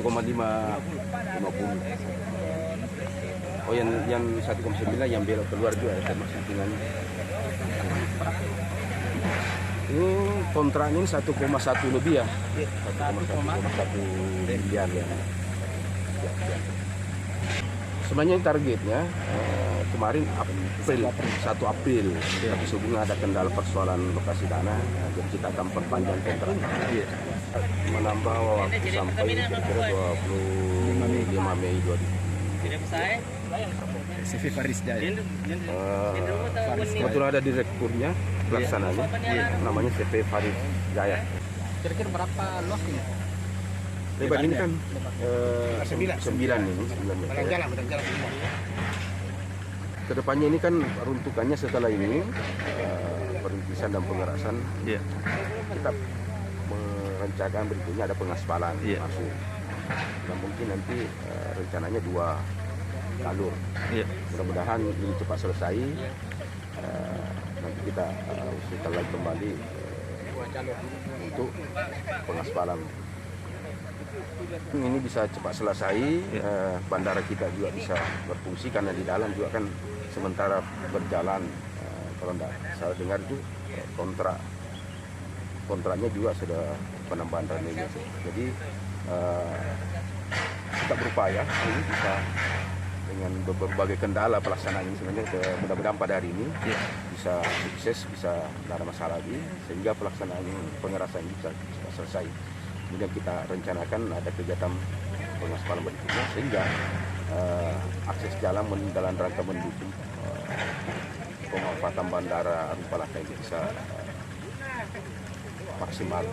1,550. Oh, yang 1,9 yang belok keluar juga ya, termasuk dengan ini kontraknya ini 1,1 lebih ya, 1,1 miliar ya. Sebenarnya targetnya kemarin April 1 April, tapi sehubungan ada kendala persoalan lokasi tanah, jadi kita akan perpanjang kontrak, menambah waktu sampai kira-kira 25 Mei 2000. CV Faris Jaya. Kebetulan ada direkturnya, pelaksananya, namanya CV Faris Jaya. Kira-kira berapa luas ini? Lebar ini kan 9 ini. Kedepannya ini kan peruntukannya setelah ini perintisan dan pengerasan. Kita merencanakan berikutnya ada pengaspalan masuk. Dan mungkin nanti rencananya 2 jalur. Mudah-mudahan ini cepat selesai. Nanti kita usulkan lagi kembali untuk pengaspalan. Ini bisa cepat selesai, bandara kita juga bisa berfungsi karena di dalam juga kan sementara berjalan. Kalau tidak salah dengar itu kontraknya juga sudah penambahan runway. Jadi kita berupaya ini bisa dengan berbagai kendala pelaksanaan ini sebenarnya mudah-mudahan pada hari ini bisa sukses, bisa tidak ada masalah lagi sehingga pelaksanaan pengerasan ini bisa selesai. Kemudian kita rencanakan ada kegiatan pengaspalan berikutnya sehingga akses jalan dalam rangka mendukung pemanfaatan bandara Arum Palaka ini bisa maksimal.